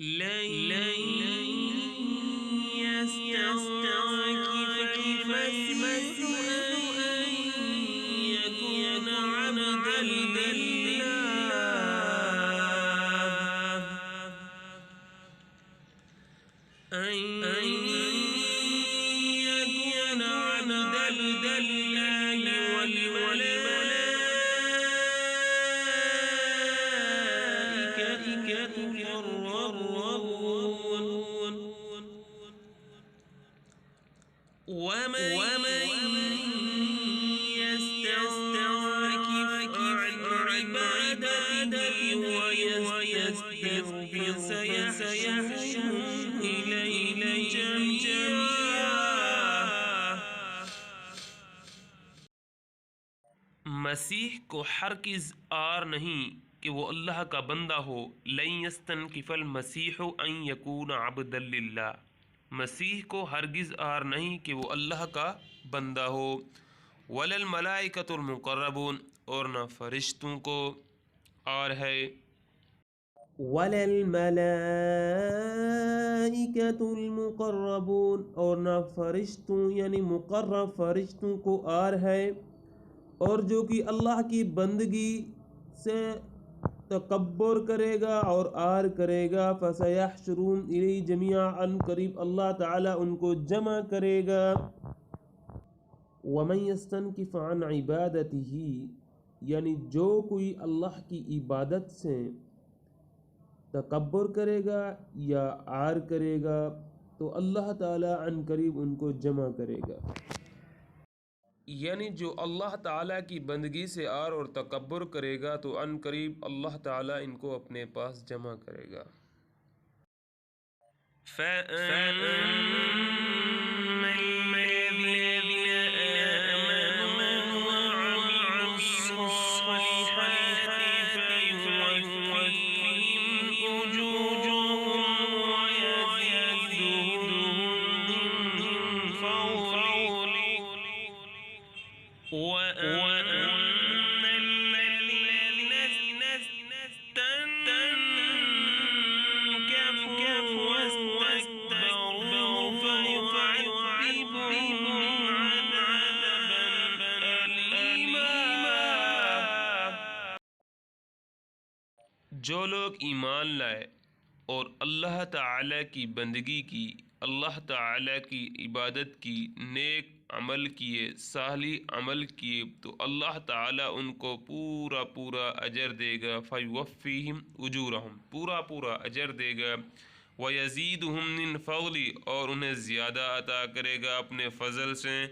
لن يستنكف المسيح أن يكون عبدا لله أن يكون عبدا لله والملائكة مقربون ومن يستنكف عن عبادته ويستكبر سيحشرهم إليه جميعا۔ مسیح کو ہرگز آر نہیں کہ وہ اللہ کا بندہ ہو۔ لن یستنکف المسیح ان یکون عبدا للہ، مسیح کو ہرگز آر نہیں کہ وہ اللہ کا بندہ ہو۔ ولا الملائکۃ المقربون، اور نہ فرشتوں کو آر ہے۔ ولا الملائکۃ المقربون، اور نہ فرشتوں یعنی مقرب فرشتوں کو آر ہے۔ اور جو کہ اللہ کی بندگی سے تکبر کرے گا اور آر کرے گا، فَسَيَحْشُرُهُمْ إِلَيْهِ جَمِيعًا، ان قریب اللہ تعالی ان کو جمع کرے گا۔ وَمَنْ يَسْتَنْكِفْ عَنْ عِبَادَتِهِ، یعنی جو کوئی اللہ کی عبادت سے تکبر کرے گا یا آر کرے گا تو اللہ تعالی ان قریب ان کو جمع کرے گا۔ یعنی جو اللہ تعالیٰ کی بندگی سے آر اور تکبر کرے گا تو ان قریب اللہ تعالیٰ ان کو اپنے پاس جمع کرے گا۔ فَأَمَّا الَّذِينَ آمَنُوا وَعَمِلُوا الصَّالِحَاتِ فَيُوَفِّيهِمْ أُجُورَهُمْ وَيَزِيدُهُم مِّن فَضْلِهِ، وَأَمَّا الَّذِينَ اسْتَنكَفُوا وَاسْتَكْبَرُوا فَيُعَذِّبُهُمْ عَذَابًا أَلِيمًا۔ جو لوگ ایمان لائے اور اللہ تعالی کی بندگی کی، اللہ تعالی کی عبادت کی، نیک عمل کیے، صالح عمل کیے، تو اللہ تعالی ان کو پورا پورا اجر دے گا۔ فَيُوَفِّيهِمْ أُجُورَهُمْ، پورا پورا اجر دے گا۔ وَيَزِيدُهُم مِّن فَضْلِهِ، اور انہیں زیادہ عطا کرے گا اپنے فضل سے۔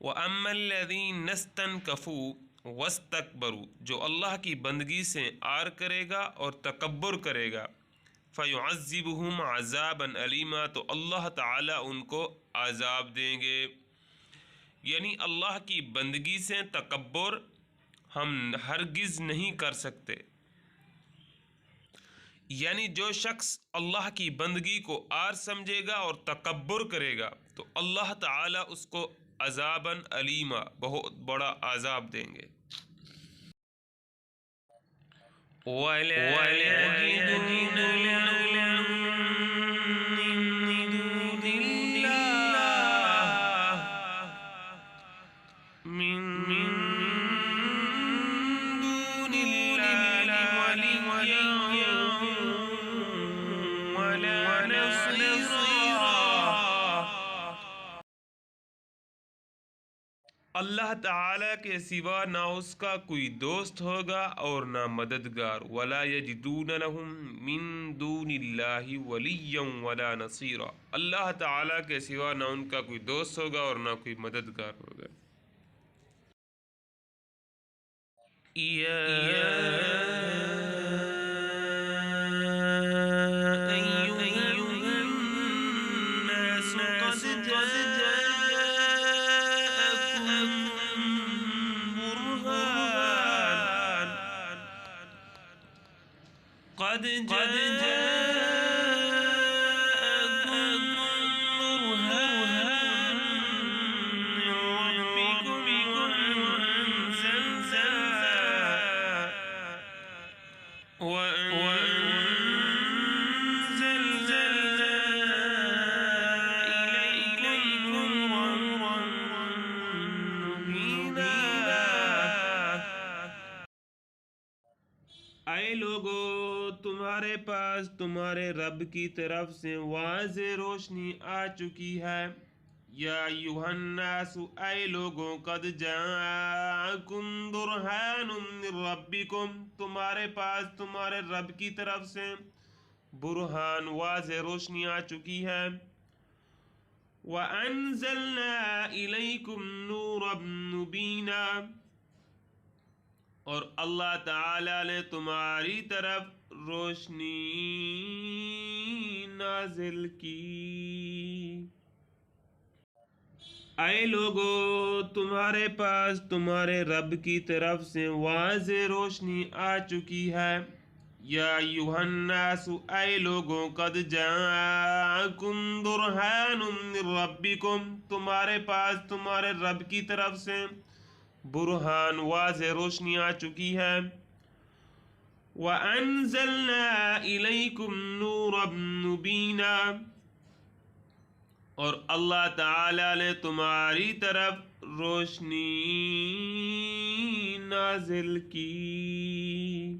وَأَمَّا الَّذِينَ اسْتَنكَفُوا وَاسْتَكْبَرُوا، جو اللہ کی بندگی سے آر کرے گا اور تکبر کرے گا، فَيُعَذِّبُهُمْ عَذَابًا أَلِيمًا، تو اللہ تعالیٰ ان کو عذاب دیں گے۔ یعنی اللہ کی بندگی سے تکبر ہم ہرگز نہیں کر سکتے۔ یعنی جو شخص اللہ کی بندگی کو آر سمجھے گا اور تکبر کرے گا تو اللہ تعالیٰ اس کو عذابًا علیما، بہت بڑا عذاب دیں گے۔ وَلَا يَجِدُونَ لَهُم مِّن دُونِ اللَّهِ وَلِيًّا وَلَا نَصِيرًا۔ اللہ تعالیٰ کے سوا نہ اس کا کوئی دوست ہوگا اور نہ مددگار۔ وَلَا يَجِدُونَ لَهُم مِّن دُونِ اللَّهِ وَلِيًّا وَلَا نَصِيرًا، اللہ تعالیٰ کے سوا نہ ان کا کوئی دوست ہوگا اور نہ کوئی مددگار ہوگا۔ يَا أَيُّهَا النَّاسُ قَدْ جَاءَكُم بُرْهَانٌ مِّن رَّبِّكُمْ وَأَنزَلْنَا لوگو تمہارے پاس تمہارے رب کی طرف سے واضح روشنی آ چکی ہے۔ یا ایھا الناس اے لوگوں قد جاءکم برہان من ربکم تمہارے پاس تمہارے رب کی طرف سے برہان واضح روشنی آ چکی ہے۔ وَأَنزَلْنَا إِلَيْكُمْ نُورًا مُبِينًا اور اللہ تعالی نے تمہاری طرف روشنی نازل کی۔ اے لوگو تمہارے پاس تمہارے رب کی طرف سے واضح روشنی آ چکی ہے۔ یا ایھا الناس اے لوگوں قد جاءکم برہان من ربکم تمہارے پاس تمہارے رب کی طرف سے برہان واضح روشنی آ چکی ہے۔ وَأَنزَلْنَا إِلَيْكُمْ نُورًا مُبِينًا اور اللہ تعالی نے تمہاری طرف روشنی نازل کی۔